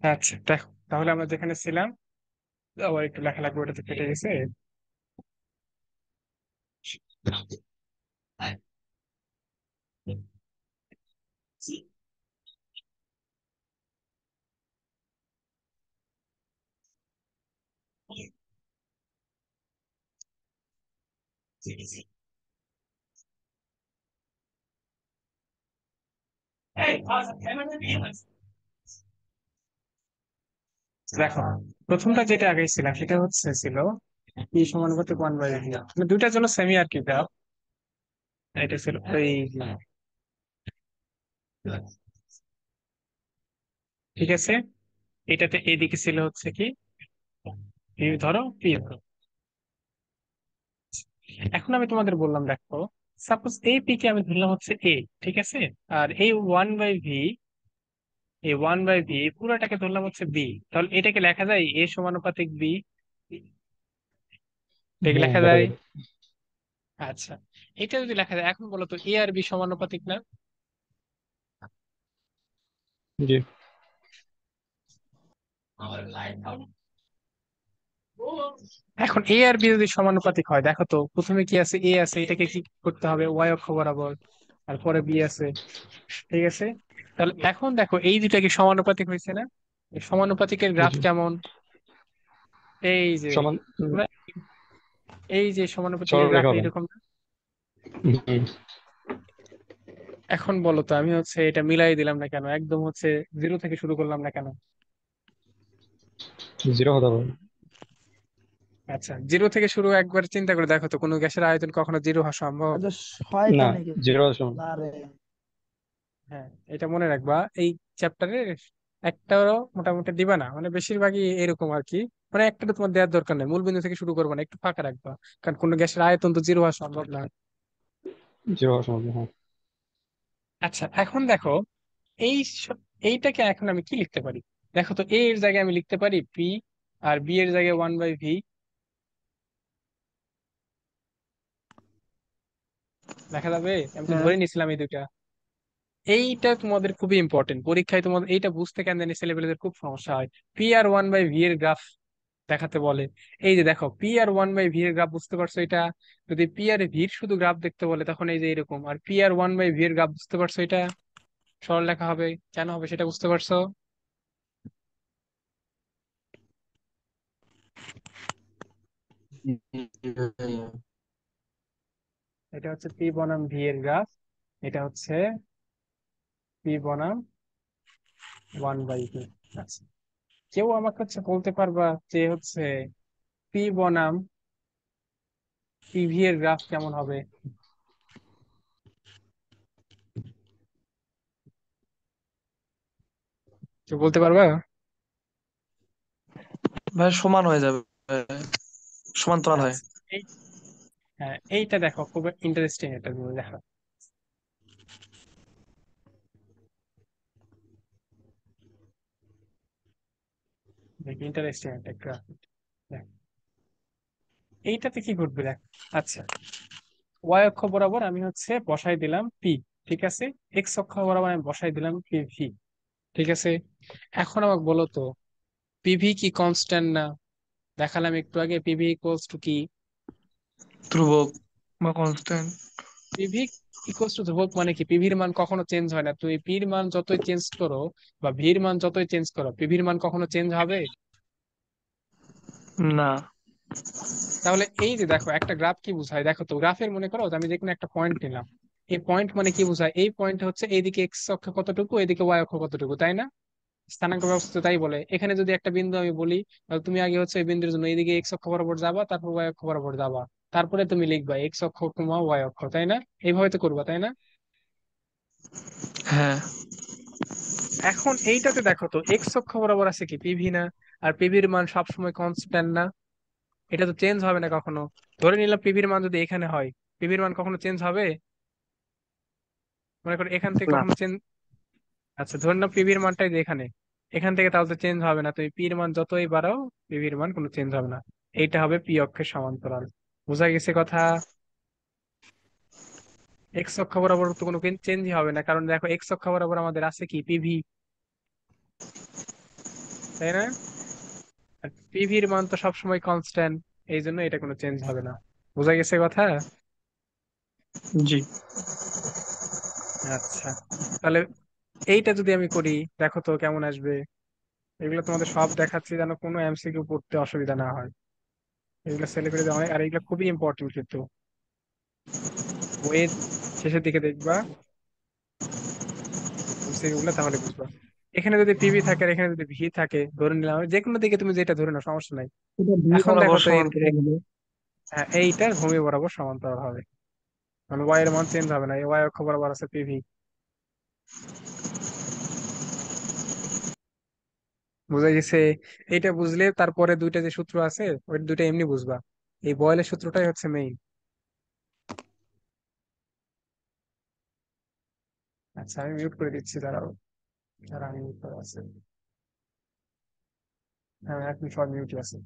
আচ্ছা দেখো, তাহলে আমরা যেখানে ছিলাম, আবার একটু লেখা লাগবে, ওটা তো কেটে গেছে। দেখো, প্রথমটা যেটা আগে ছিলাম সেটা ছিল ই সমানুপাতিক 1/v, মানে দুইটার জন্য সেমি আর কি গ্রাফ। এটা ছিল এই, ঠিক আছে। এটাতে এইদিকে ছিল কি পি, ধরো পি ধরো। এখন আমি তোমাদের বললাম, দেখো সাপোজ এই পি কে আমি ধরলাম এ, ঠিক আছে। আর এই 1/v, এই 1/v পুরোটাকে ধরলাম বি। তাহলে এটাকে লেখা যায় এ সমানুপাতিক বি, এটাকে হ্যাঁ, লেখা লেখা যায়। যাবে। আচ্ছা, এটা যদি লেখা যায়, এখন বলো তো এ আর বি সমানুপাতিক না? জি। এখন এ আর বি যদি সমানুপাতিক হয়, দেখো তো প্রথমে কি আছে, এ আছে, এটাকে কি করতে হবে ওয়াই অক্ষ বরাবর, আর পরে বি আছে, ঠিক আছে। তাহলে এখন দেখো এই দুইটা কি সমানুপাতিক হয়েছে না? এই সমানুপাতিকের গ্রাফ জি। কেমন? এই যে, সমান। তোমরা এই যে সমানুপাতিকের গ্রাফ সরলরেখা হবে। এইরকম না? হুম। এখন বলো তো, আমি এটা মিলাই দিলাম না কেন, একদম জিরো থেকে শুরু করলাম না কেন? জিরো হতে হবে। আচ্ছা, জিরো থেকে শুরু, একবার চিন্তা করে দেখো তো কোনো গ্যাসের আয়তন কখনো জিরো হওয়া সম্ভব? আচ্ছা, না, শয়তানি কে জিরো হওয়ার সমান। না রে। হ্যাঁ, এটা মনে রাখবা। এই চ্যাপ্টারে একটাও মোটামুটি দিবা না, মানে বেশিরভাগই এরকম আর কি। মানে একটা তো তোমার দেওয়ার দরকার নেই, মূল বিন্দু থেকে শুরু করবে না, একটু ফাঁকা রাখবা। কারণ কোনো গ্যাসের আয়তন তো জিরো হওয়া সম্ভব না। জিরো হওয়ার সমান, হ্যাঁ। আচ্ছা, এখন দেখো এই এইটাকে এখন আমি কি লিখতে পারি? দেখো তো, এ এর জায়গায় আমি লিখতে পারি পি, আর বি এর জায়গায় 1/v। দেখা যাবে? আমি তো হ্যাঁ। ধরে নিছিলাম এই দুইটা। এইটা তোমাদের খুবই ইম্পর্টেন্ট, পরীক্ষায় তোমাদের এইটা বুঝতে কেন জানি ছেলেপেলেদের খুব সমস্যা হয়। পি আর 1/v এর গ্রাফ দেখাতে বলে। এই যে দেখো, পি আর 1/v এর গ্রাফ, বুঝতে পারছো এটা? যদি পি আর ভি এর শুধু গ্রাফ দেখতে বলে, তখন এই যে এরকম। আর পি আর 1/v এর গ্রাফ, বুঝতে পারছো এটা সরল লেখা হবে। কেন হবে সেটা বুঝতে পারছো? এটা পি বনাম ভি এর গ্রাফ। এটা পি বনাম 1/v। আচ্ছা, কেউ আমাকে বলতে পারবা যে পি বনাম পিভি এর গ্রাফ কেমন হবে? কেউ বলতে পারবা? ভাই সমান হয়ে যাবে, সমান্তরাল হয়। আচ্ছা, এই, হ্যাঁ এইটা দেখো, খুব ইন্টারেস্টিং একটা জিনিস দেখো। দেখি, ইন্টারেস্টিং একটা গ্রাফ। এইটাতে কি ঘটবে দেখ। আচ্ছা, ওয়াই অক্ষ বরাবর আমি বসাই দিলাম পি, ঠিক আছে। এক্স অক্ষ বরাবর আমি বসাই দিলাম পি ভি, ঠিক আছে। এখন আমাকে বলো তো, পিভি কি কনস্ট্যান্ট না? দেখালাম একটু আগে, পিভি ইকুয়ালস টু কি? ধ্রুবক বা কনস্ট্যান্ট। পিভি ইকুয়ালস টু ধ্রুবক, মানে কি পিভির মান কখনো চেঞ্জ হয় না। তুমি পির মান যতই চেঞ্জ করো বা ভির মান যতই চেঞ্জ করো, পিভির মান কখনো চেঞ্জ হবে? না। তাহলে এই যে দেখো, একটা গ্রাফ কি বোঝায় দেখো তো, গ্রাফের মনে করো যে আমি যে কোনো একটা পয়েন্ট নিলাম। এই পয়েন্ট মানে কি বোঝায়? এই পয়েন্ট এইদিকে এক্স অক্ষ কতটুকু, এদিকে ওয়াই অক্ষ কতটুকু, তাই না? স্থানাঙ্ক ব্যবস্থা তাই বলে। এখানে যদি একটা বিন্দু আমি বলি, তাহলে তুমি আগে এই বিন্দুর জন্য এইদিকে এক্স অক্ষ বরাবর যাবা, তারপর ওয়াই অক্ষ বরাবর যাবা, তারপরে তুমি লিখবা এক্স অক্ষ কমা ওয়াই অক্ষ, তাই না? এইভাবে তো করবা, তাই না? হ্যাঁ। এখন এইটাতে দেখো তো, এক্স অক্ষ বরাবর আছে কি পিভি না? আর পিভির মান সবসময় কনস্ট্যান্ট না, এটা তো চেঞ্জ হবে না কখনো। ধরে নিলাম পিভির মান যদি এখানে হয়, পিভির মান কখনো চেঞ্জ হবে? মনে করো এখান থেকে না। কখনো চেঞ্জ। আচ্ছা, ধরে নাও পিভির মানটাই যে এখানে, এখান থেকে তাহলে তো চেঞ্জ হবে না। তুমি পির মান যতই বাড়াও, পিভির মান কোনো চেঞ্জ হবে না। এইটা হবে পি অক্ষের সমান্তরাল। বোঝা গেছে কথা? এক্স অক্ষ বরাবর তো কোনো চেঞ্জই হবে না, কারণ দেখো এক্স অক্ষ বরাবর আমাদের আছে কি পিভি। তাই না? আর পিভির মান তো সবসময় কনস্ট্যান্ট, এই জন্য এটা কোনো চেঞ্জ হবে না। বোঝা গেছে কথা? জি। আচ্ছা, তাহলে এইটা যদি আমি করি, দেখো তো কেমন আসবে। এগুলো তোমাদের সব দেখাচ্ছি যেন কোনো এমসিকিউ পড়তে অসুবিধা না হয়। এগুলো সেলিব্রিটি অনেক, আর এগুলো খুবই ইম্পর্টেন্ট কিন্তু বইয়ের শেষের দিকে দেখবা এমসিকিউ গুলো, তাহলে বুঝবা। এখানে যদি পিভি থাকে আর এখানে যদি ভি থাকে, ধরে নিলাম যে কোনো দিকে তুমি যেটা ধরে নাও সমস্যা নাই। এটা ভি এখন দেখো বরাবর তো সমান্তরাল হবে। হ্যাঁ, এইটা ভূমি বরাবর সমান্তরাল হবে, মানে ওয়াই এর মান চেঞ্জ হবে না, এই ওয়াই অক্ষ বরাবর আছে পিভি। বুঝা গেছে? এইটা বুঝলে তারপরে দুইটা যে সূত্র আছে ওই দুইটা এমনি বুঝবা। এই বয়েলের সূত্রটাই হচ্ছে মেইন। আচ্ছা, আমি মিউট করে দিচ্ছি, দাঁড়াও। দাঁড়া, আমি মিউট করে আছে। হ্যাঁ, এখন সব মিউটই আছে।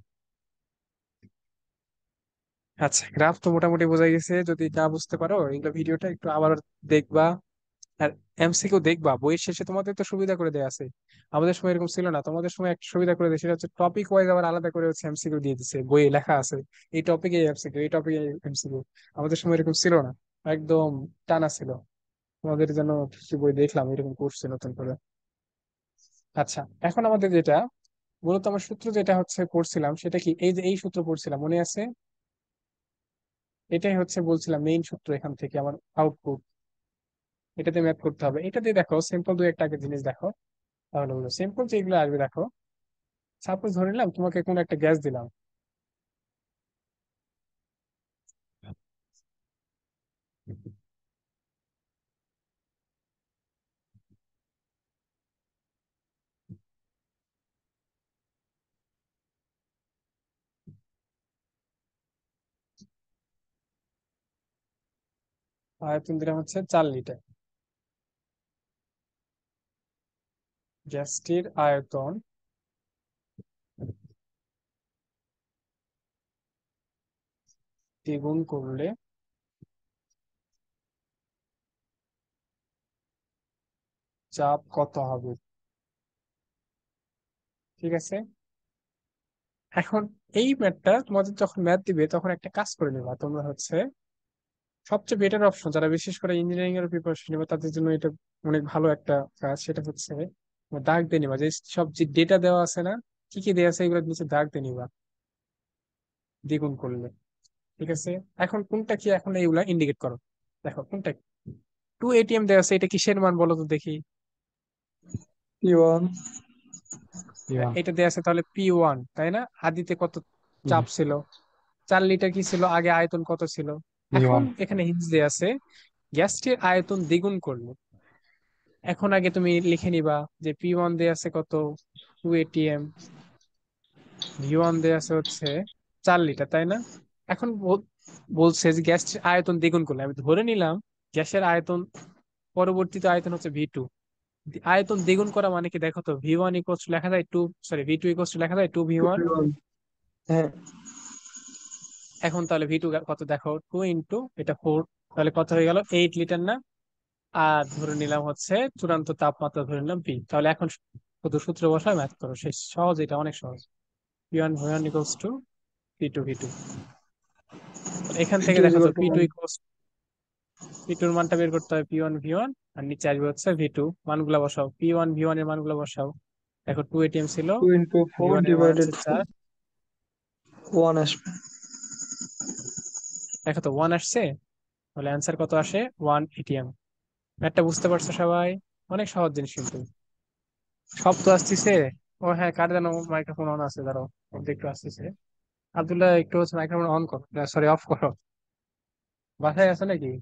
আচ্ছা, গ্রাফ তো মোটামুটি বোঝা গেছে। যদি না বুঝতে পারো এগুলো ভিডিওটা একটু আবার দেখবা। আর এমসিকিউ দেখবা, বইয়ের শেষে তোমাদের তো সুবিধা করে দেয়া আছে। আমাদের সময় এরকম ছিল না, তোমাদের সময় একটা সুবিধা করে দেয়, সেটা হচ্ছে টপিক ওয়াইজ আবার আলাদা করে হচ্ছে এমসিকিউ দিয়ে দিচ্ছে, বইয়ে লেখা আছে এই টপিকে এমসিকিউ, এই টপিকে এমসিকিউ। আমাদের সময় এরকম ছিল না, একদম টানা ছিল। তোমাদের যেন কি বই দেখলাম এরকম করছে নতুন করে। আচ্ছা, এখন আমাদের যেটা মূলত আমার সূত্র যেটা হচ্ছে পড়ছিলাম সেটা কি, এই যে এই সূত্র পড়ছিলাম মনে আছে? এটাই হচ্ছে বলছিলাম মেইন সূত্র, এখান থেকে আমার আউটপুট এটাতে ম্যাপ করতে হবে। এটা দিয়ে দেখো সিম্পল দুই একটা আগে জিনিস দেখো, তাহলে হলো সিম্পল যেগুলো আসবে। দেখো, সাপোজ ধরে নিলাম তোমাকে কোন একটা গ্যাস দিলাম, আয়তন দিলাম হচ্ছে 4 লিটার। গ্যাসটির আয়তন দ্বিগুণ করলে চাপ কত হবে? ঠিক আছে। এখন এই ম্যাথটা তোমাদের যখন ম্যাথ দিবে তখন একটা কাজ করে নেবা তোমরা হচ্ছে, সবচেয়ে বেটার অপশন যারা বিশেষ করে ইঞ্জিনিয়ারিং এর প্রিপারেশন নেবে তাদের জন্য এটা অনেক ভালো একটা কাজ। সেটা হচ্ছে তোমার দাগ দিয়ে নিবা, যে সব যে ডেটা দেওয়া আছে না, কি কি দেওয়া আছে এগুলো নিচে দাগ দিয়ে নিবা দ্বিগুণ করলে। ঠিক আছে। এখন কোনটা কি, এখন এইগুলা ইন্ডিকেট করো। দেখো কোনটা 2 ATM দেওয়া আছে, এটা কিসের মান বলো তো দেখি। P1। ইয়া। এটা দেওয়া আছে তাহলে P1, তাই না? আদিতে কত চাপ ছিল? 4 লিটার কি ছিল আগে, আয়তন কত ছিল? এখন ইওয়ান। এখানে হিন্টস দেওয়া আছে গ্যাসটির আয়তন দ্বিগুণ করলে। এখন আগে তুমি লিখে নিবা যে P1 দেওয়া আছে কত, 2 ATM, V1 দেওয়া আছে হচ্ছে 4 লিটার, তাই না? এখন বলছে যে গ্যাসটির আয়তন দ্বিগুণ করলে, আমি ধরে নিলাম গ্যাসের আয়তন, পরবর্তীতে আয়তন হচ্ছে V2। আয়তন দ্বিগুণ করা মানে কি, দেখো তো V1 ইকুয়ালস লেখা যায় টু, সরি V2 ইকুয়ালস লেখা যায় 2V1। হ্যাঁ। এখন তাহলে V2 কত দেখো, 2 ইন্টু এটা 4, তাহলে কত হয়ে গেল, 8 লিটার না? আর ধরে নিলাম হচ্ছে চূড়ান্ত তাপমাত্রা ধরে নিলাম পি। তাহলে এখন শুধু সূত্র বসায় ম্যাথ করো, শেষ। সহজ, এটা অনেক সহজ। P1 equals to P2 V2। এখান থেকে V2 is দেখো তো equal to P two 1। Equals, P2 এর মানটা বের করতে হবে P1 V1, আর নিচে আসবে হচ্ছে V2। মানগুলা বসাও, P1 V1 এর মানগুলা বসাও। দেখো 2 ATM ছিল, 2 into 4 V1 এর মান divided হচ্ছে to 4। 1 আসবে। দেখো তো 1 আসছে, তাহলে অ্যান্সার কত আসে, 1 ATM। ম্যাথটা বুঝতে পারছো সবাই? অনেক সহজ জিনিস কিন্তু। শব্দ আসতেছে। ও হ্যাঁ, কার যেন মাইক্রোফোন অন আছে, দাঁড়াও শব্দ একটু আসতেছে। আব্দুল্লাহ, একটু হচ্ছে মাইক্রোফোন অন করো, সরি অফ করো। বাসায় আছে নাকি?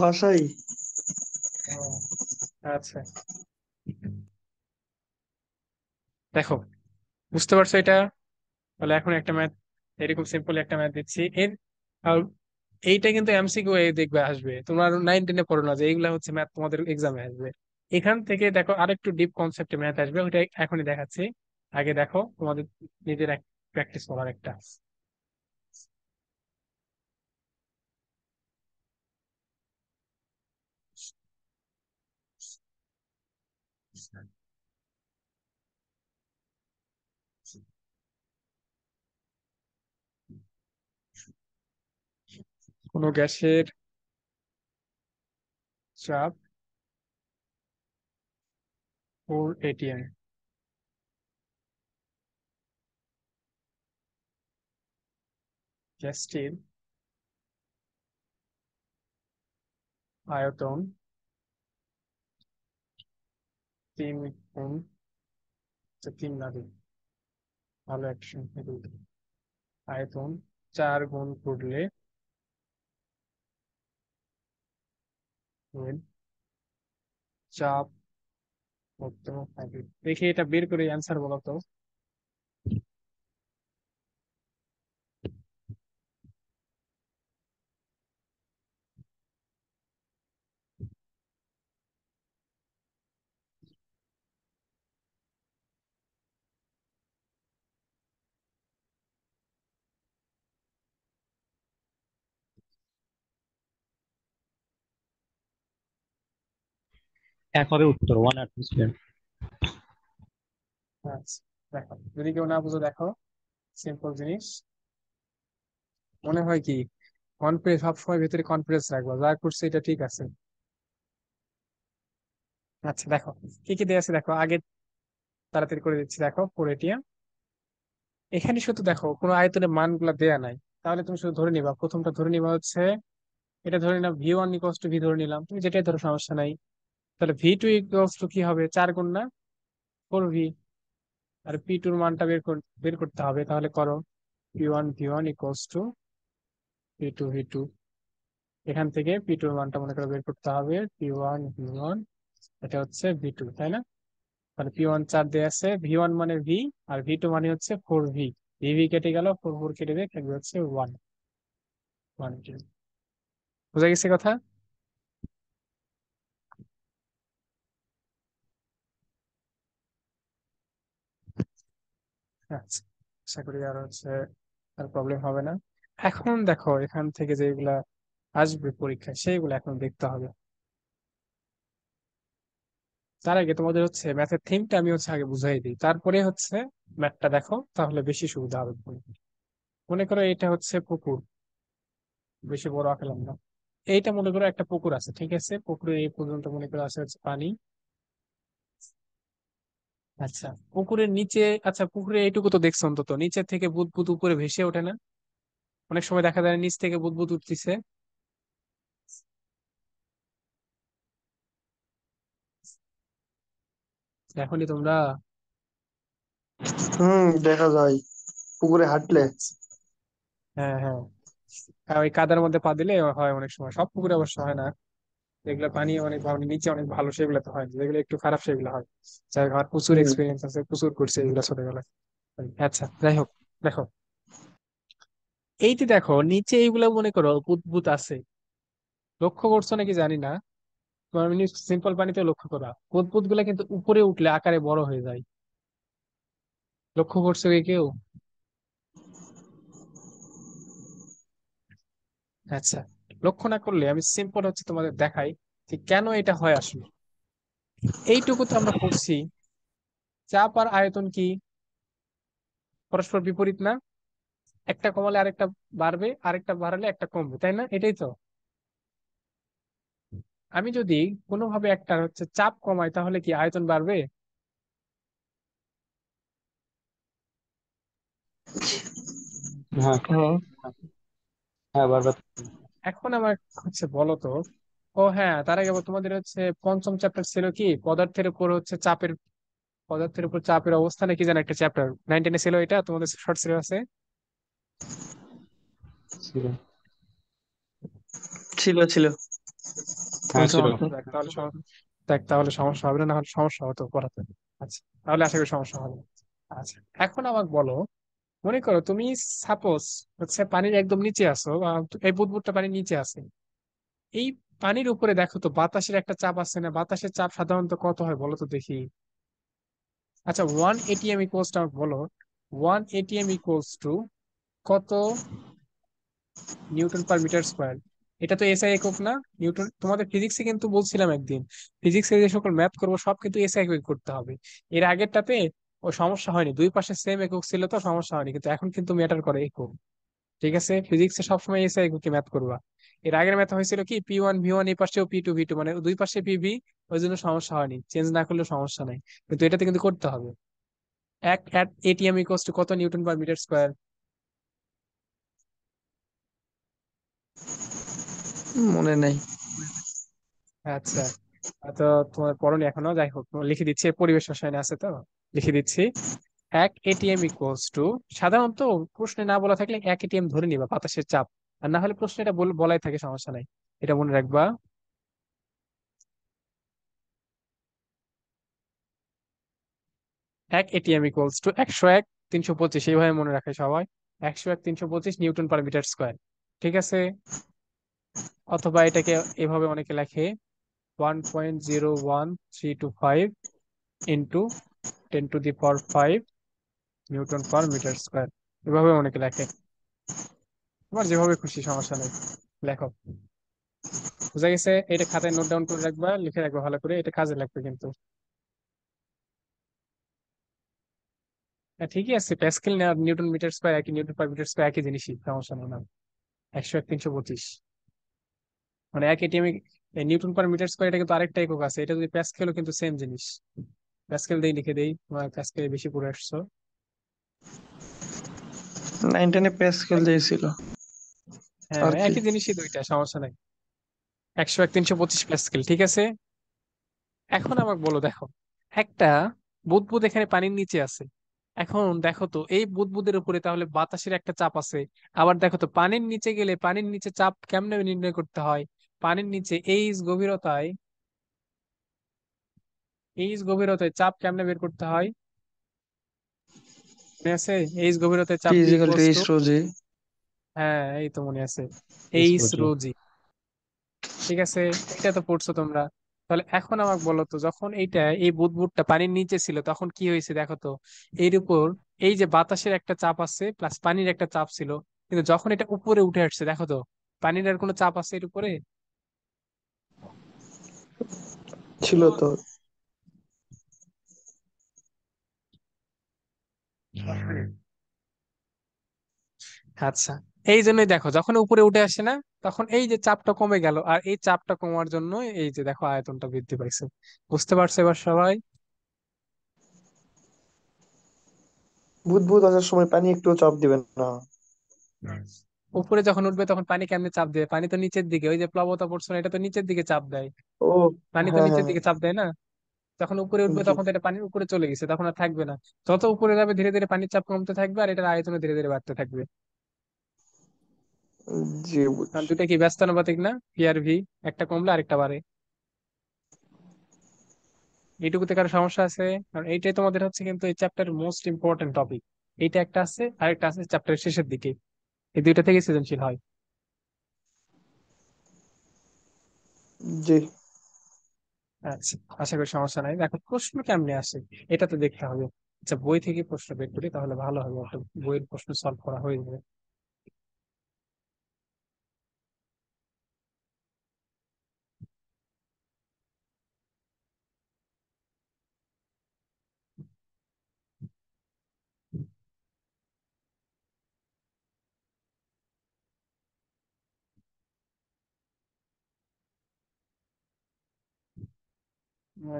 বাসাই। ও, আচ্ছা। দেখো, বুঝতে পারছো এটা? তাহলে এখন একটা ম্যাথ, এরকম সিম্পল একটা ম্যাথ দিচ্ছি এর। আর এইটা কিন্তু এমসিকিউ দেখবে আসবে, তোমরা 9 10-এ পড়ো না যে এইগুলা হচ্ছে ম্যাথ তোমাদের এক্সামে আসবে। এখান থেকে দেখো আরেকটু ডিপ কনসেপ্টে ম্যাথ আসবে, ওইটা এখনই দেখাচ্ছি। আগে দেখো তোমাদের নিজের প্র্যাকটিস করার একটা। কোনো গ্যাসের চাপ 4 atm, গ্যাসটির আয়তন 3 গুণ, 3 না 2, ভালো একটা সংখ্যা দুই, আয়তন 4 গুণ করলে এর চাপ উত্তম হবে। দেখি এটা বের করে অ্যান্সার বলো তো। এক হবে উত্তর 1 অ্যাটমসফিয়ার। আচ্ছা, দেখো যদি কেউ না বুঝো দেখো, সিম্পল জিনিস। মনে হয় কি কনফিডেন্স সবসময় ভেতরে কনফিডেন্স রাখবো, যা করছে এটা ঠিক আছে। আচ্ছা দেখো কি কি দেওয়া আছে দেখো আগে, তাড়াতাড়ি করে দিচ্ছি। দেখো 4 atm, এখানে শুধু দেখো কোনো আয়তনের মানগুলা দেয়া নাই, তাহলে তুমি শুধু ধরে নিবা। প্রথমটা ধরে নিবা হচ্ছে, এটা ধরে নিলাম v1 = v ধরে নিলাম, তুমি যেটাই ধরো সমস্যা নাই। তাহলে v2 = কি হবে, 4 গুণ না 4v। আর p2 এর মানটা বের করতে হবে, তাহলে করো। p1 v1 = p2 v2, এখান থেকে p2 এর মানটা মনে করো বের করতে হবে। p1 v1, এটা হচ্ছে v2, তাই না? তাহলে p1 4 দেয়া আছে, v1 মানে v, আর v2 মানে হচ্ছে 4v। v কেটে গেল, 4 কেটে দিয়ে থাকবে হচ্ছে 1 1 বুঝা গেছে কথা? আচ্ছা, আশা করি আর হচ্ছে আর প্রবলেম হবে না। এখন দেখো এখান থেকে যেগুলা আসবে পরীক্ষায় সেইগুলো এখন দেখতে হবে। তার আগে তোমাদের হচ্ছে ম্যাথের থিমটা আমি হচ্ছে আগে বুঝাই দিই, তারপরে হচ্ছে ম্যাথটা দেখো, তাহলে বেশি সুবিধা হবে। মনে করো এটা হচ্ছে পুকুর, বেশি বড় আঁকলাম না। এইটা মনে করো একটা পুকুর আছে, ঠিক আছে? পুকুরে এই পর্যন্ত মনে করো আছে হচ্ছে পানি। আচ্ছা, পুকুরের নিচে, আচ্ছা পুকুরে এইটুকু তো দেখছো, অন্তত নিচের থেকে বুদবুদ উপরে ভেসে ওঠে না? অনেক সময় দেখা যায় নিচ থেকে বুদবুদ উঠতেছে। এখনই তোমরা। দেখা যায় পুকুরে হাঁটলে। আচ্ছা, হ্যাঁ হ্যাঁ, আর ওই কাদার মধ্যে পা দিলে হয়, অনেক সময়, সব পুকুরে অবশ্য হয় না। যেগুলো পানি অনেক ভালো, নিচে অনেক ভালো সেগুলো তো হয়, যেগুলো একটু খারাপ সেগুলো হয়। যাই হোক, আমার প্রচুর হুম। এক্সপিরিয়েন্স আছে, প্রচুর করছে এগুলো ছোটবেলায়। আচ্ছা যাই হোক, দেখো এইটি দেখো নিচে এইগুলো মনে করো বুদবুদ আছে, লক্ষ্য করছো নাকি জানি না। তুমি সিম্পল পানিতে লক্ষ্য করা, বুদবুদ গুলা কিন্তু উপরে উঠলে আকারে বড় হয়ে যায়। লক্ষ্য করছো কি কেউ? আচ্ছা, লক্ষ্য না করলে আমি সিম্পল হচ্ছে তোমাদের দেখাই যে কেন এটা হয় আসলে। এইটুকু তো আমরা পড়ছি, চাপ আর আয়তন কি পরস্পর বিপরীত না? একটা কমালে আরেকটা বাড়বে, আরেকটা বাড়ালে একটা কমবে, তাই না? এটাই তো। আমি যদি কোনোভাবে একটা হচ্ছে চাপ কমাই, তাহলে কি আয়তন বাড়বে? হ্যাঁ। হ্যাঁ। হ্যাঁ, বারবার। এখন আমার হচ্ছে বলো তো। ও হ্যাঁ, তার আগে তোমাদের হচ্ছে পঞ্চম চ্যাপ্টার ছিল কি পদার্থের উপর হচ্ছে চাপের, পদার্থের উপর চাপের অবস্থানে কি যেন একটা চ্যাপ্টার 9-10 ছিল, এটা তোমাদের শর্ট সিলেবাসে? ছিল। ছিল ছিল। হ্যাঁ, পঞ্চম ছিল। অধ্যায়। দেখ তাহলে দেখ তাহলে সমস্যা হবে না, না হলে সমস্যা হতো পড়াতে। আচ্ছা, তাহলে আশা করি সমস্যা হবে না। আচ্ছা, এখন আমাকে বলো, মনে করো তুমি সাপোজ হচ্ছে পানির একদম নিচে আছো, এই বুদবুদটা পানির নিচে আছে। এই পানির উপরে দেখো তো বাতাসের একটা চাপ আছে না? বাতাসের চাপ সাধারণত কত হয় বলো তো দেখি। আচ্ছা, 1 atm আমাকে বলো, 1 atm কত নিউটন/মিটার স্কোয়ার? এটা তো এসআই একক না? নিউটন, তোমাদের ফিজিক্সে কিন্তু বলছিলাম একদিন, ফিজিক্সে যে সকল ম্যাথ করবো সব কিন্তু এসআই একক করতে হবে। এর আগেরটাতে ও সমস্যা হয়নি, দুই পাশে সেম একক ছিল তো সমস্যা হয়নি, কিন্তু এখন কিন্তু ম্যাটার করে একক। ঠিক আছে, ফিজিক্সে সবসময় এসআই এককে ম্যাথ করবা। এর আগের ম্যাথ হয়েছিল কি P1 V1 এই পাশেও P2 V2, মানে দুই পাশে PV, ওই জন্য সমস্যা হয়নি, চেঞ্জ না করলে সমস্যা নাই। কিন্তু এটাতে কিন্তু করতে হবে। এক এটিএম ইকুয়ালস টু কত নিউটন পার মিটার স্কোয়ার? মনে নাই। আচ্ছা, তো তোমার পড়নি এখনো, যাই হোক লিখে দিচ্ছি, পরিবেশ রসায়নে আছে তো, লিখে দিচ্ছি। এক এটিএম ইকুয়ালস টু, সাধারণত প্রশ্নে না বলা থাকলে এক এটিএম ধরে নিবা বাতাসের চাপ, আর না হলে প্রশ্নে এটা বলাই থাকে, সমস্যা নাই, এটা মনে রাখবা। এক এটিএম ইকুয়ালস টু 101 325, এইভাবে মনে রাখে সবাই। 101 325 নিউটন পার মিটার স্কোয়ার, ঠিক আছে? অথবা এটাকে এভাবে অনেকে লেখে 1.01325 into 10⁵ newton per metre square, এভাবে অনেকে লেখে। তোমার যেভাবে খুশি, সমস্যা নেই, লেখো। বুঝা গেছে? এটা খাতায় নোট ডাউন করে রাখবা, লিখে রাখবা ভালো করে, এটা কাজে লাগবে কিন্তু। হ্যাঁ, ঠিকই আছে, প্যাসকেল না নিউটন মিটার স্কোয়ার একই, নিউটন পার মিটার স্কোয়ার একই জিনিসই, সমস্যা নেই না। 101 325, মানে এক atm newton per metre square, এটা কিন্তু আরেকটা একক আছে, এটা যদি প্যাসকেলও কিন্তু সেম জিনিস। প্যাসকেল দিয়ে লিখে দেই, তোমার প্যাসকেলে বেশি পড়ে আসছো। 9 10-এ প্যাসকেল দিয়েছিল হ্যাঁ, আর কি। একই জিনিসই দুইটা, সমস্যা নাই। 101 325 প্যাসকেল, ঠিক আছে। এখন আমাকে বলো, দেখো একটা বুদবুদ এখানে পানির নিচে আছে। এখন দেখো তো এই বুদবুদের উপরে তাহলে বাতাসের একটা চাপ আছে। আবার দেখো তো পানির নিচে গেলে পানির নিচে চাপ কেমনে নির্ণয় করতে হয়? পানির নিচে এইচ গভীরতায় চাপ কেমনে বের করতে হয়? মনে আছে? এইচ গভীরতায় পি চাপ P is equal to equals H to, rho G. হ্যাঁ এই তো মনে আছে, Yes, H Roger. Rho G. ঠিক আছে, এটা তো পড়ছো তোমরা। তাহলে এখন আমাকে বলো তো, যখন এই বুদবুদটা পানির নিচে ছিল তখন কি হয়েছে দেখো তো। এর উপর এই যে বাতাসের একটা চাপ আছে প্লাস পানির একটা চাপ ছিল, কিন্তু যখন এটা উপরে উঠে আসছে দেখো তো, পানির আর কোনো চাপ আছে এর উপরে? ছিল তো। আচ্ছা, এই জন্যই দেখো যখন উপরে উঠে আসে না, তখন এই যে চাপটা কমে গেল, আর এই চাপটা কমার জন্য এই যে দেখো আয়তনটা বৃদ্ধি পাইছে। বুঝতে পারছো এবার সবাই? বুদবুদ আসার সময় পানি একটু চাপ দিবেন না। উপরে যখন উঠবে তখন পানি কেমনে চাপ দেবে? পানি তো নিচের দিকে, ওই যে প্লাবতা পড়ছো না, এটা তো নিচের দিকে চাপ দেয়। ও, পানি তো হ্যাঁ নিচের হ্যাঁ দিকে চাপ দেয় না? যখন উপরে উঠবে জি তখন তো এটা পানির উপরে চলে গেছে, তখন আর থাকবে না। যত উপরে যাবে ধীরে ধীরে পানির চাপ কমতে থাকবে, আর এটার আয়তন ধীরে ধীরে বাড়তে থাকবে। জি কারণ বুঝছি। দুটা কি ব্যস্তানুপাতিক না, পি আর ভি, একটা কমলে আরেকটা বাড়ে। এইটুকুতে কারো সমস্যা আছে? কারণ এইটাই তোমাদের হচ্ছে কিন্তু এই চ্যাপ্টারের মোস্ট ইম্পর্টেন্ট টপিক। এইটা একটা আছে, আরেকটা আছে চ্যাপ্টারের শেষের দিকে, এই দুইটা থেকে সৃজনশীল হয়। জি। আচ্ছা, আশা করি সমস্যা নাই। দেখো প্রশ্ন কেমনে আসে এটা তো দেখতে হবে। আচ্ছা, বই থেকে প্রশ্ন বের করি তাহলে ভালো হবে, একটা বইয়ের প্রশ্ন সলভ করা হয়ে যাবে।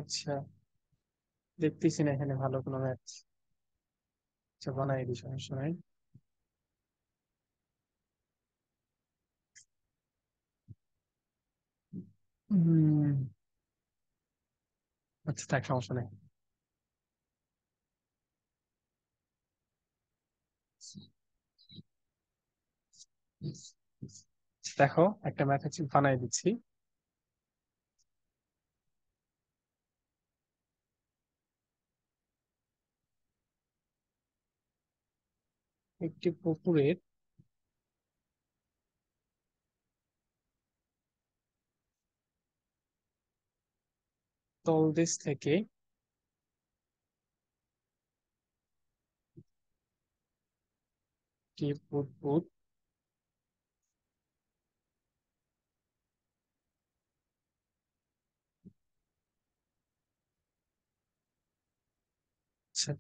আচ্ছা, দেখতেছি না এখানে ভালো কোনো ম্যাথ। আচ্ছা, বানাই দিই, সমস্যা নাই। হম, আচ্ছা থাক, সমস্যা নেই। দেখো একটা ম্যাথ আছে, বানাই দিচ্ছি। একটি পুকুরের তলদেশ থেকে একটি বুদবুদ আচ্ছা,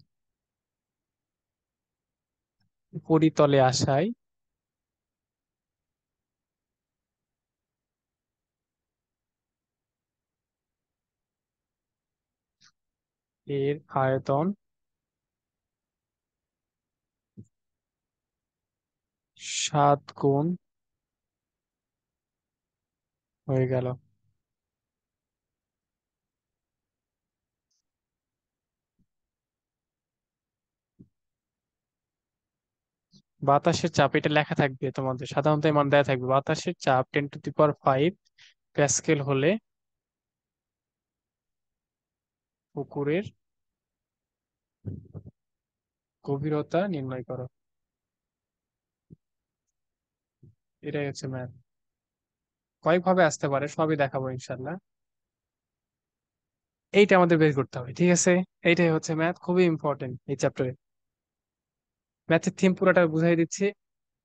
উপরিতলে আসায় এর আয়তন 7 গুণ হয়ে গেল। বাতাসের চাপ, এটা লেখা থাকবে তোমাদের, সাধারণত এই মান দেয়া থাকবে। বাতাসের চাপ 10⁵ প্যাসকেল হলে পুকুরের গভীরতা নির্ণয় করো। এটাই হচ্ছে ম্যাথ। কয়েকভাবে আসতে পারে, সবই দেখাবো ইনশাল্লাহ। এইটা আমাদের বের করতে হবে, ঠিক আছে? এইটাই হচ্ছে ম্যাথ, খুবই ইম্পর্টেন্ট এই চ্যাপ্টারে। ম্যাথের থিম পুরোটা বুঝাই দিচ্ছি।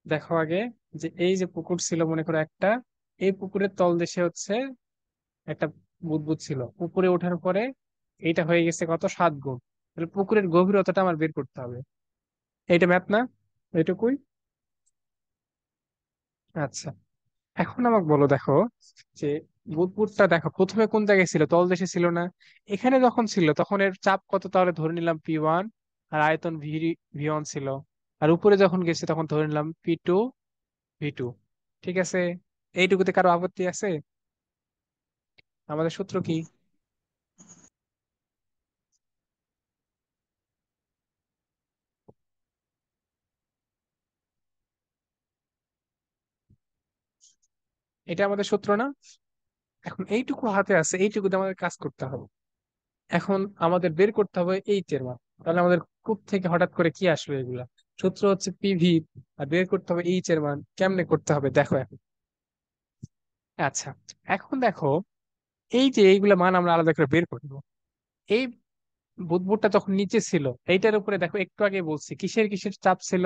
দেখো আগে, যে এই যে পুকুর ছিল মনে করো একটা, এই পুকুরের তলদেশে হচ্ছে একটা বুদবুদ ছিল। উপরে ওঠার পরে এইটা হয়ে গেছে কত, 7 গুণ। তাহলে পুকুরের গভীরতাটা আমার বের করতে হবে। এইটা ম্যাথ না? এইটুকুই। আচ্ছা, এখন আমাকে বলো, দেখো যে বুদবুদটা দেখো প্রথমে কোন জায়গায় ছিল, তলদেশে ছিল না? এখানে যখন ছিল তখন এর চাপ কত, তাহলে ধরে নিলাম P1, আর আয়তন V1 ছিল। আর উপরে যখন গেছে তখন ধরে নিলাম P2 V2। ঠিক আছে? এইটুকুতে কারো আপত্তি আছে? আমাদের সূত্র কি? এটা আমাদের সূত্র না? এখন এইটুকু হাতে আছে, এইটুকুতে আমাদের কাজ করতে হবে। এখন আমাদের বের করতে হবে এইচ এর মান। তাহলে আমাদের কূপ থেকে হঠাৎ করে কি আসলো এগুলা? সূত্র হচ্ছে পিভি, আর বের করতে হবে এইচ এর মান। কেমনে করতে হবে দেখো এখন। আচ্ছা, এখন দেখো, এই যে এইগুলা মান আমরা আলাদা করে বের করবো। এই বুদবুদটা যখন নিচে ছিল, এইটার উপরে দেখো একটু আগে বলছি কিসের কিসের চাপ ছিল।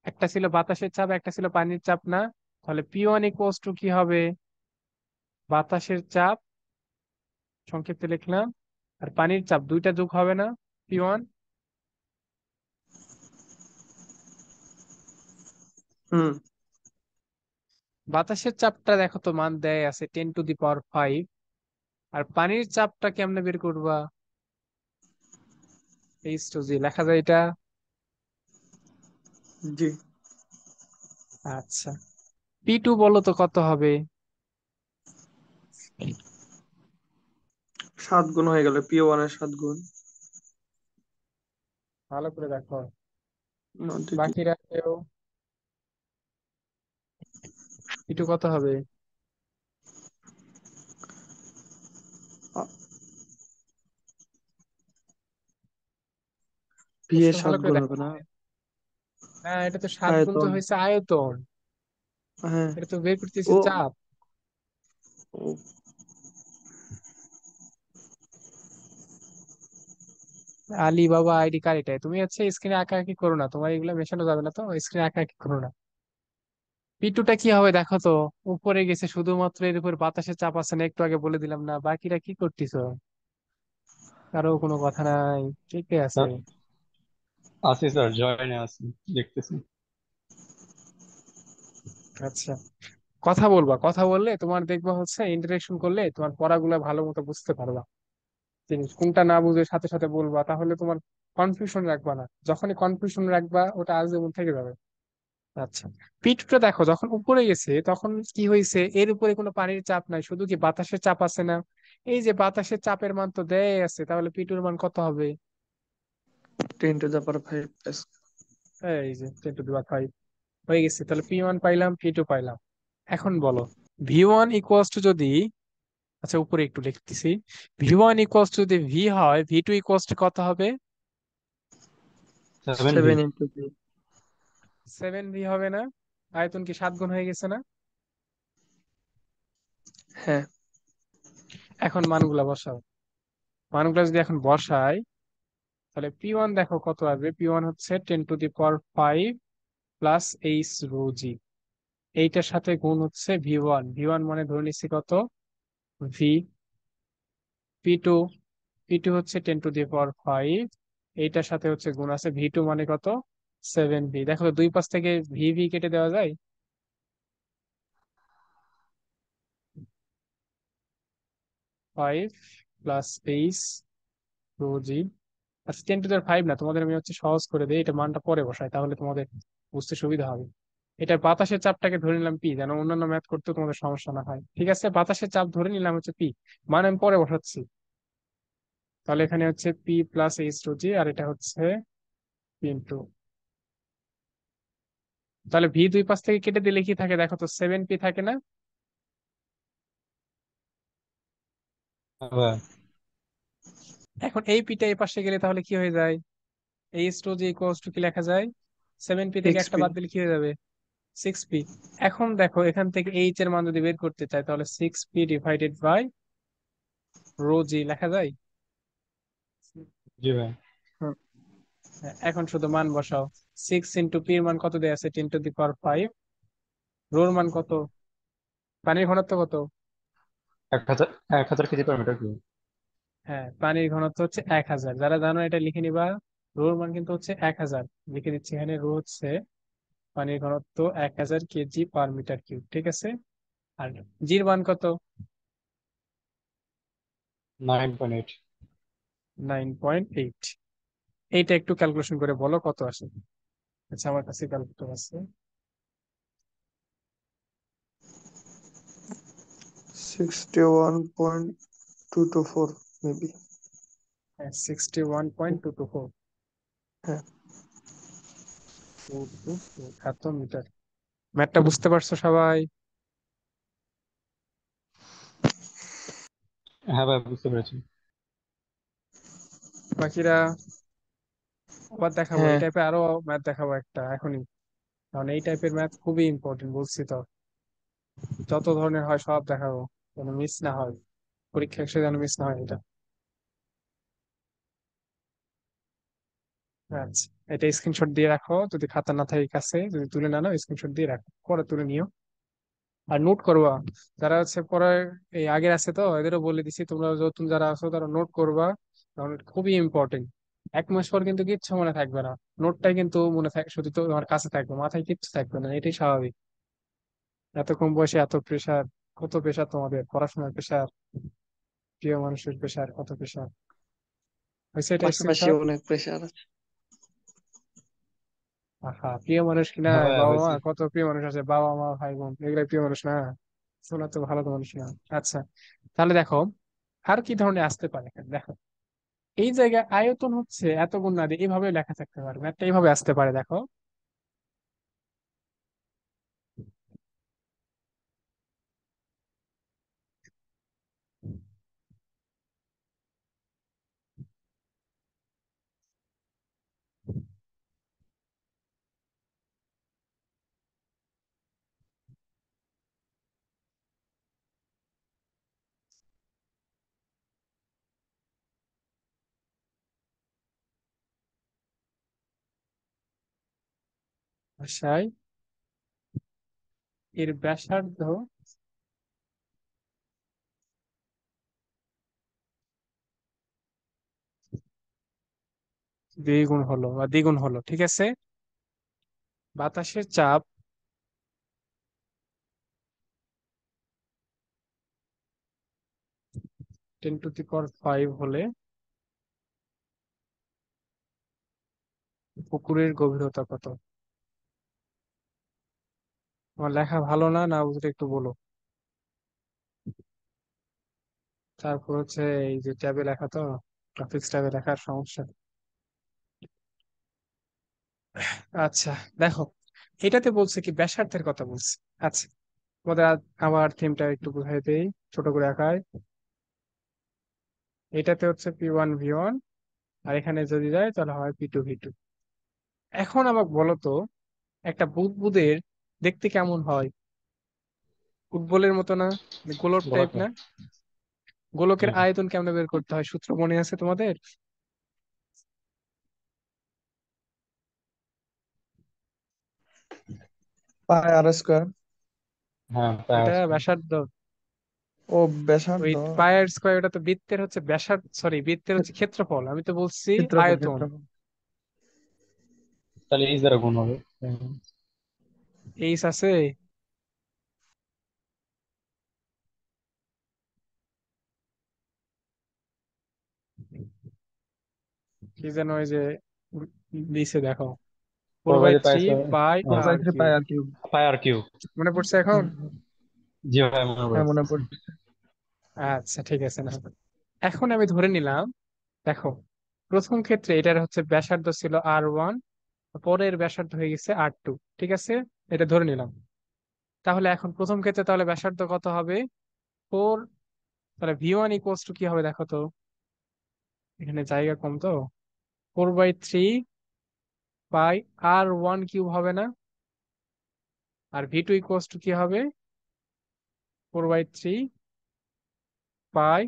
একটা ছিল বাতাসের চাপ, একটা ছিল পানির চাপ, না? তাহলে P1 ইকুয়ালস টু কি হবে? বাতাসের চাপ সংক্ষেপে লিখলাম, আর পানির চাপ, দুইটা যোগ হবে না? P1। হুম। বাতাসের চাপটা দেখো তো মান দেয় আছে 10⁵ আর পানির চাপটা কেমনে বের করবা? H2G লেখা যায় এটা। জি। আচ্ছা, P2 বলো তো কত হবে? 7 গুণ হয়ে গেল, P1 এর 7 গুণ। ভালো করে দেখো, নদীটি বাকিরা কেউ। P2 কত হবে? ভি প্রশ্ন এর ভালো সাত করে গুণ দেখো। হবে না? না, এটা তো 7 গুণ তো আয়তন। হয়েছে আয়তন। হ্যাঁ। এটা তো বের করতেছি ও। চাপ। ও, আলী বাবা আইডি কার এটাই? তুমি হচ্ছে স্ক্রিনে আঁকা আঁকি করো না, তোমার এগুলো মেশানো যাবে না, তো স্ক্রিনে আঁকা আঁকি করো না। P2টা কি হবে দেখো তো। উপরে গেছে, শুধুমাত্র এর উপর বাতাসের চাপ আছে না, একটু আগে বলে দিলাম না? বাকিরা কি করতেছো? কারো কোনো কথা নাই, ঠিকই আছে। আছি স্যার, জয়েনে আছি, দেখতেছি। আচ্ছা, কথা বলবা, কথা বললে তোমার দেখবা হচ্ছে ইন্টারেকশন করলে তোমার পড়াগুলো ভালো মতো বুঝতে পারবা। জিনিস কোনটা না বুঝে সাথে সাথে বলবা, তাহলে তোমার কনফিউশন রাখবা না। যখনই কনফিউশন রাখবা ওটা আজীবন থেকে যাবে। আচ্ছা, পিঠটা দেখো যখন উপরে গেছে তখন কি হয়েছে, এর উপরে কোনো পানির চাপ নাই, শুধু কি বাতাসের চাপ আছে না? এই যে বাতাসের চাপের মান তো দেয় আছে, তাহলে পিটুর মান কত হবে? 10⁵ এই যে 10⁵ হয়ে গেছে। তাহলে P1 পাইলাম, P2 পাইলাম। এখন বলো, V1 ইকুয়ালস টু যদি, আচ্ছা উপরে একটু লিখতেছি, V1 ইকুয়ালস টু যদি ভি হয়, V2 ইকুয়ালস টু কত হবে? 7 ভি। 7 × V। 7V হবে না? আয়তন কি 7 গুণ হয়ে গেছে না? হ্যাঁ। এখন মানগুলা বসাও। মানগুলা যদি এখন বসাই, তাহলে P1 দেখো কত আসবে। P1 হচ্ছে 10⁵ প্লাস H ρg। এইটার সাথে গুণ হচ্ছে V1। V1 মানে ধরে নিচ্ছি কত, ভি। P2, P2 হচ্ছে 10⁵, এইটার সাথে হচ্ছে গুণ আছে V2 মানে কত, 7V। দেখো তো দুই পাশ থেকে ভি ভি কেটে দেওয়া যায়। 5 প্লাস H রো জি। আচ্ছা 10⁵ না, তোমাদের আমি হচ্ছে সহজ করে দিই, এটা মানটা পরে বসাই, তাহলে তোমাদের বুঝতে সুবিধা হবে। এটা বাতাসের চাপটাকে ধরে নিলাম পি, যেন অন্যান্য ম্যাথ করতে তোমাদের সমস্যা না হয়। ঠিক আছে, বাতাসের চাপ ধরে নিলাম হচ্ছে পি, মান আমি পরে বসাচ্ছি। তাহলে এখানে হচ্ছে পি প্লাস এইচ রো জি, আর এটা হচ্ছে পি ইন্টু, তাহলে ভি দুই পাশ থেকে কেটে দিলে কি থাকে দেখো তো, 7 পি থাকে না? হ্যাঁ ভাই। এখন এই পিটা এই পাশে গেলে তাহলে কি হয়ে যায়? H rho g equals to কি লেখা যায়? 7 পি থেকে সিক্স একটা পি বাদ দিলে কি হয়ে যাবে? 6 পি। এখন দেখো এখান থেকে এইচ এর মান যদি বের করতে চাই, তাহলে 6 পি ডিভাইডেড বাই রো জি লেখা যায়। জি ভাই। হ্যাঁ, এখন শুধু মান বসাও। 6 ইন্টু পি এর মান কত দেয়া আছে? 10⁵ রোর মান কত? পানির ঘনত্ব কত? 1000, 1000 কেজি পার মিটার কিউব। হ্যাঁ, পানির ঘনত্ব হচ্ছে 1000, যারা জানো এটা লিখে নিবা। রোর মান কিন্তু হচ্ছে 1000, লিখে দিচ্ছি এখানে। রো হচ্ছে পানির ঘনত্ব 1000 কেজি পার মিটার কিউব, ঠিক আছে। আর জির মান কত? 9.8। 9.8। এইটা একটু ক্যালকুলেশন করে বলো কত আসে। আচ্ছা, আমার কাছে ক্যালকুলেটর আছে। 61.224 মেবি। হ্যাঁ, 61.224। হ্যাঁ। এত মিটার। ম্যাথটা বুঝতে পারছো সবাই? হ্যাঁ ভাই, বুঝতে পেরেছি। বাকিরা আবার দেখাবো, এই হ্যাঁ। টাইপের আরো ম্যাথ দেখাবো একটা এখনই, কারণ এই টাইপের ম্যাথ খুবই ইম্পর্টেন্ট, বলছি তো। যত ধরনের হয় সব দেখাবো, যেন মিস না হয়, পরীক্ষা শেষে যেন মিস না হয় এটা। আচ্ছা, এটা স্ক্রিনশট দিয়ে রাখো, যদি খাতা না থাকে কাছে, যদি তুলে না নাও স্ক্রিনশট দিয়ে রাখো, পরে তুলে নিও। আর নোট করবা, যারা হচ্ছে পরে এই আগের আছে তো এদেরও বলে দিছি, তোমরা নতুন যারা আছো তারা নোট করবা, কারণ এটা খুবই ইম্পর্টেন্ট। 1 মাস পর কিন্তু কিচ্ছু মনে থাকবে না, নোটটাই কিন্তু মনে থাক, শুধু তো তোমার কাছে থাকবে, মাথায় কিচ্ছু থাকবে না, এটাই স্বাভাবিক। এত কম বয়সে এত প্রেশার, কত প্রেশার তোমাদের, পড়াশোনার প্রেশার, প্রিয় মানুষের প্রেশার, কত প্রেশার হয়েছে, এটা পাশাপাশি স্ক্রিনশট। অনেক প্রেশার আছে। আহা, প্রিয় মানুষ কিনা, হ্যাঁ ভাই, বাবা মা, হয়েছে। কত প্রিয় মানুষ আছে, বাবা মা ভাই বোন, এগুলাই প্রিয় মানুষ না? শোনা তো ভালো তো মানুষ না। আচ্ছা, তাহলে দেখো আর কি ধরনের আসতে পারে এখানে, দেখো এই জায়গায় আয়তন হচ্ছে এত গুণ না দিয়ে এইভাবে লেখা থাকতে পারে, ম্যাথটা এইভাবে আসতে পারে, দেখো। ভাষায় এর ব্যাসার্ধ দ্বিগুণ হলো বা দ্বিগুণ হলো, ঠিক আছে। বাতাসের চাপ 10⁵ হলে পুকুরের গভীরতা কত? আমার লেখা ভালো না, না বুঝলে একটু বলো। তারপর হচ্ছে এই যে ট্যাবে লেখা তো, গ্রাফিক্স ট্যাবে লেখার সমস্যা। আচ্ছা, দেখো এটাতে বলছে কি ব্যাসার্ধের কথা বলছে। আচ্ছা, তোমাদের আবার থিমটা একটু বুঝাই দেই ছোট করে আঁকায়। এটাতে হচ্ছে P1 V1, আর এখানে যদি যায় তাহলে হয় P2 V2। এখন আমাকে বলো তো, একটা বুদবুদের দেখতে কেমন হয়? ফুটবলের মতো না? মানে গোলক টাইপ গোলাকার। না? জি গোলকের জি। আয়তন কেমনে বের করতে হয়, সূত্র মনে আছে তোমাদের? পাই আর স্কোয়ার। হ্যাঁ, তাই এটা আছে। ব্যাসার্ধ। ও ব্যাসার্ধ। ওই পায়ের স্কয়ার, ওটা তো বৃত্তের হচ্ছে ব্যাসার্ধ, সরি বৃত্তের হচ্ছে ক্ষেত্রফল, আমি তো বলছি ক্ষেত্রফল আয়তন। ক্ষেত্রফল। তাহলে এইচ দ্বারা গুণ হবে। এইস আছে। কি যেন ওই যে দিছে দেখো, four four by by pi three pi four by r three q. Pi r cube. Pi r q. মনে পড়ছে এখন? জি ভাই, মনে হ্যাঁ, পড়েছে। মনে পড়ছে। আচ্ছা ঠিক আছে না, এখন আমি ধরে নিলাম, দেখো প্রথম ক্ষেত্রে এটার হচ্ছে ব্যাসার্ধ ছিল R1, পরের ব্যাসার্ধ হয়ে গেছে R2, ঠিক আছে, এটা ধরে নিলাম। তাহলে এখন প্রথম ক্ষেত্রে তাহলে ব্যাসার্ধ কত হবে? 4। তাহলে V1 ইকুয়ালস টু কি হবে দেখো তো, এখানে জায়গা কম তো, 4/3 পাই R1 কিউব হবে না? আর V2 ইকুয়ালস টু কি হবে? 4/3 পাই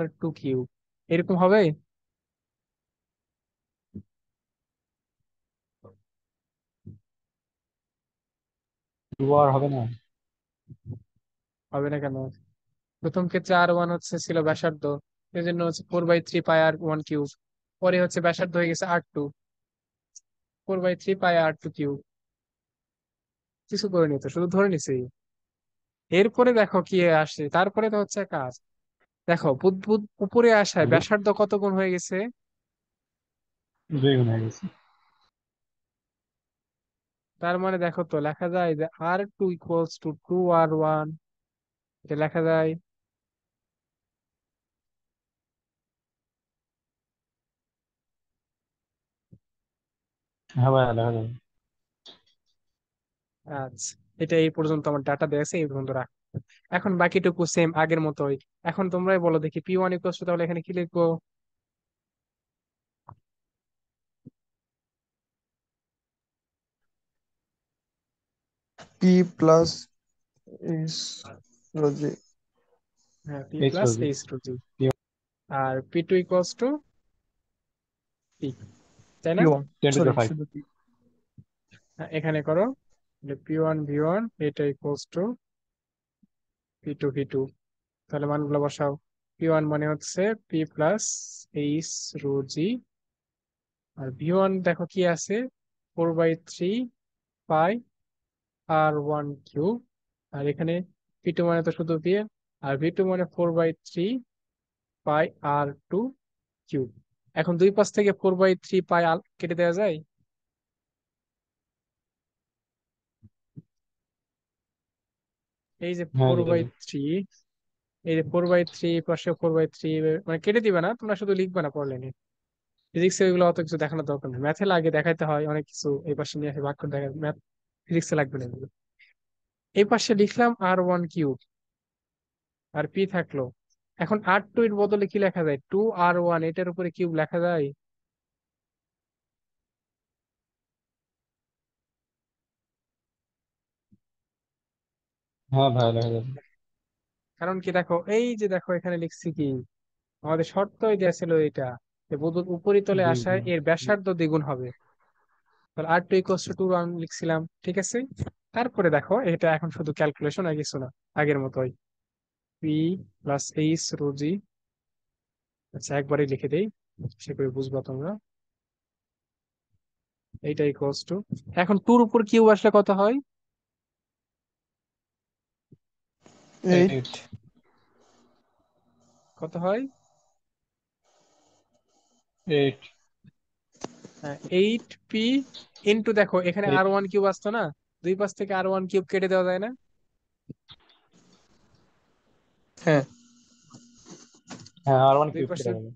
R2 কিউব, এরকম হবে। টু আর হবে না। হবে না কেন? প্রথম ক্ষেত্রে R1 ছিল ব্যাসার্ধ, এই জন্য হচ্ছে 4/3 পাই R1 কিউব। পরে হচ্ছে ব্যাসার্ধ হয়ে গেছে R2, 4/3 পাই R2 কিউব। কিছু করে নিত, শুধু ধরে নিছি। এরপরে দেখো কি আসে, তারপরে তো হচ্ছে কাজ। দেখো বুদবুদ উপরে আসায় ব্যাসার্ধ কত গুণ হয়ে গেছে? দুই গুণ হয়ে গেছে। তার মানে দেখো তো লেখা যায় যে R2 ইকুয়ালস টু 2R1, এটা লেখা যায়। হ্যাঁ ভাই, দেখা যাবে। আচ্ছা, এটা এই পর্যন্ত আমার ডাটা দেওয়া আছে, এই পর্যন্ত রাখ। এখন বাকিটুকু সেম আগের মতোই। এখন তোমরাই বলো দেখি, P1 ইকুয়ালস টু তাহলে এখানে কি লিখবো? P plus H rho g. হ্যাঁ, P H plus rho g. H two G. আর P2 ইকুয়ালস টু P, তাই পি না? One, 10 to sorry, 5। শুধু পি। হ্যাঁ, এখানে করো, P1 V1 এটা ইকুয়ালস টু P2 V2। তাহলে মানগুলো বসাও। P1 মানে হচ্ছে P প্লাস এইচ রো জি। আর V1 দেখো কি আছে, 4/3 পাই R1 কিউব। আর এখানে P2 মানে তো শুধু P, আর V2 মানে 4/3 পাই R2 কিউব। এখন দুই পাশ থেকে 4/3 পাই কেটে দেওয়া যায়। এই যে হ্যাঁ, ফোর যেটা বাই যায়। থ্রি এই যে 4/3 পাশে 4/3, মানে কেটে দিবে না, তোমরা শুধু লিখবে না পড়লে। ফিজিক্সে এগুলো অত কিছু দেখানোর দরকার নেই, ম্যাথে লাগে, দেখাইতে হয় অনেক কিছু, এই পাশে নিয়ে আসে ভাগ করে দেখা, ম্যাথ ফিজিক্সে লাগবে না এগুলো। এই পাশে লিখলাম R1 কিউব, আর পি থাকলো। এখন R2 এর বদলে কি লেখা যায়? 2R1, এটার উপরে কিউব লেখা যায়? হ্যাঁ ভাই, দেখা যাবে। কারণ কি দেখো, এই যে দেখো এখানে লিখছি কি, আমাদের শর্তই দেওয়া ছিল এটা, যে বদল উপরিতলে দুই আসায় গুণ। এর ব্যাসার্ধ দ্বিগুণ হবে। তাহলে R2 ইকুয়ালস টু 2 লিখছিলাম, ঠিক আছে। তারপরে দেখো এটা এখন শুধু ক্যালকুলেশন আর কিছু না, আগের মতোই। P প্লাস এইচ রো জি। আচ্ছা একবারই লিখে দেই, সে করে বুঝবা তোমরা। এইটা ইকুয়ালস টু, এখন টুর উপর কিউব আসলে কত হয়? এইট। 8। কত হয়? 8। 8P ইন্টু, দেখো এখানে 8। R1 কিউব আসতো না, দুই পাশ থেকে R1 কিউব কেটে দেওয়া যায় না? হ্যাঁ। হ্যাঁ, আর ওয়ান দুই কিউব পাশে, কেটে যাবে।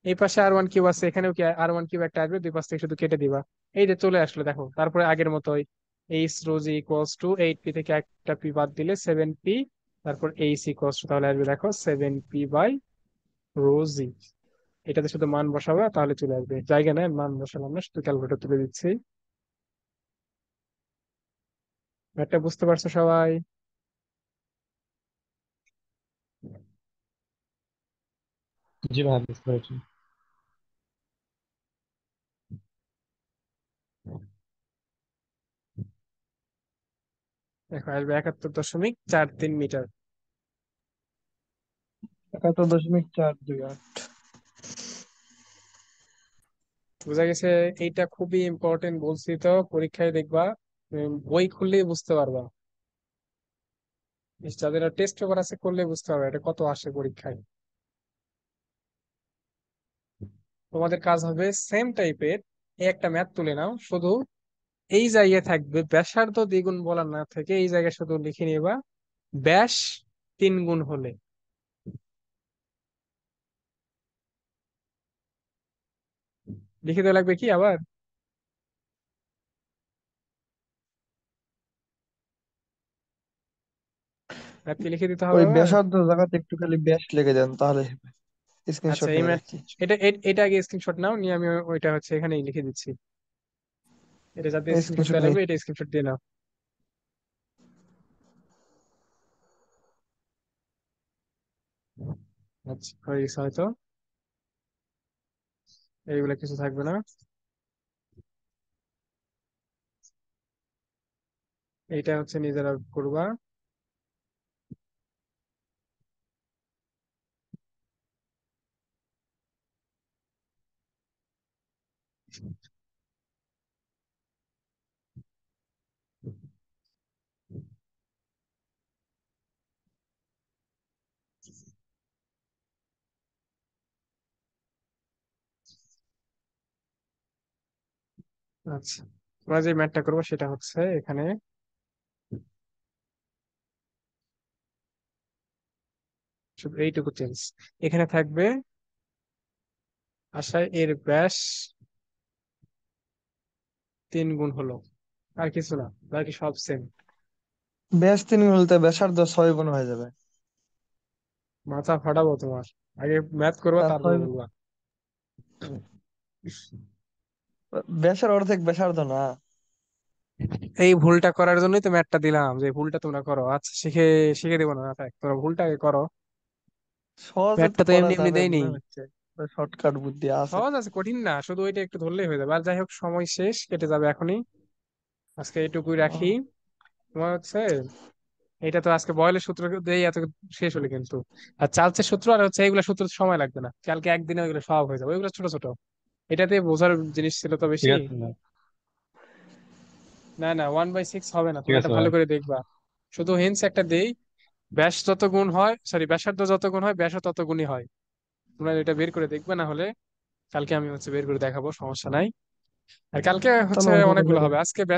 এই পাশে R1 কিউব আছে, এখানেও কি R1 কিউব একটা আসবে, দুই পাশ থেকে শুধু কেটে দিবা। এই যে চলে আসলো দেখো, তারপরে আগের মতোই, H Rosie equals to 8P থেকে একটা পি বাদ দিলে 7P, তারপর H ইকুয়ালস টু তাহলে আসবে দেখো 7P/রোজি। এটাতে শুধু মান বসাবো তাহলে চলে আসবে, জায়গা নেই মান বসালাম না, শুধু ক্যালকুলেটর তুলে দিচ্ছি। একটা বুঝতে পারছো সবাই? জি ভাই, বুঝতে পেরেছি। দেখো আসবে 71.43 মিটার। 71.428। বোঝা গেছে? এইটা খুবই ইম্পর্টেন্ট বলছি তো, পরীক্ষায় দেখবা, বই খুললেই বুঝতে পারবা। যাদের টেস্ট পেপার আছে করলে বুঝতে পারবে এটা কত আসে পরীক্ষায়। তোমাদের কাজ হবে সেম টাইপের একটা ম্যাথ তুলে নাও, শুধু এই জায়গায় থাকবে ব্যাসার্ধ দ্বিগুণ বলার না থেকে এই জায়গায় শুধু লিখে নিবা ব্যাস 3 গুণ হলে। লিখে দেওয়া লাগবে কি আবার? ম্যাথ কি লিখে দিতে হবে ওই আবার? ব্যাসার্ধ জায়গাতে একটু খালি ব্যাস লিখে দেন তাহলে আচ্ছা স্ক্রিনশট এই নিয়ে ম্যাথ, রাখছি। এটা আগে স্ক্রিনশট নাও, নিয়ে আমি ওইটা হচ্ছে এখানেই লিখে দিচ্ছি। এটা যাতে স্ক্রিনশট স্ক্রিনশট দেওয়া নেই। লাগবে, এটা স্ক্রিনশট দিয়ে নাও। আচ্ছা হয়ে গেছে হয়তো, এইগুলা কিছু থাকবে না। এইটা হচ্ছে নিজেরা করবা। আচ্ছা, তোমরা যে ম্যাথটা করবো সেটা হচ্ছে এখানে শুধু এইটুকু চেঞ্জ। এখানে থাকবে আশায় এর ব্যাস 3 গুণ হলো, আর কিছু না, বাকি সব সেম। ব্যাস 3 বলতে ব্যাসার্ধ 6 গুণ হয়ে যাবে। মাথা ফাটাবো তোমার, আগে ম্যাথ করবা তা তারপর 6, বলবা। ব্যাসের অর্ধেক ব্যাসার্ধ না। এই ভুলটা করার জন্যই তো ম্যাথটা দিলাম, যে ভুলটা তোমরা করো। আচ্ছা শিখে শিখে দেবো না, থাক তোমরা ভুলটা আগে করো। সহজে তো ম্যাথটা তো করা এমনি এমনি যাবে দেয়নি। মনে হচ্ছে, শর্টকাট বুদ্ধি আছে। সহজ আছে, কঠিন না, শুধু ওইটা একটু ধরলেই হয়ে যাবে। আর যাই হোক, সময় শেষ, কেটে যাবে এখনই। আজকে এইটুকুই রাখি। আহ, তোমার হচ্ছে এটা তো আজকে বয়লের সূত্র দিয়ে এত শেষ হলো কিন্তু। আর চার্লসের সূত্র আর হচ্ছে এইগুলা সূত্র সময় লাগবে না, কালকে একদিনে ওইগুলো সব হয়ে যাবে, ওইগুলো ছোট ছোট। এটাতে বোঝার জিনিস ছিল তো ঠিক বেশি। আছে ভাই। না না, 1/6 হবে না, ঠিক তুমি এটা আছে ভালো ভাই। করে দেখবা। শুধু হিন্টস একটা দেই, ব্যাস যত গুণ হয়, সরি ব্যাসার্ধ যত গুণ হয় ব্যাসও তত গুণই হয়। তোমরা এটা বের করে দেখবে, না হলে কালকে আমি হচ্ছে বের করে দেখাবো, সমস্যা নাই। আর কালকে তাহলে হচ্ছে অঙ্ক করলে অনেকগুলো হবে, আজকে ব্যাস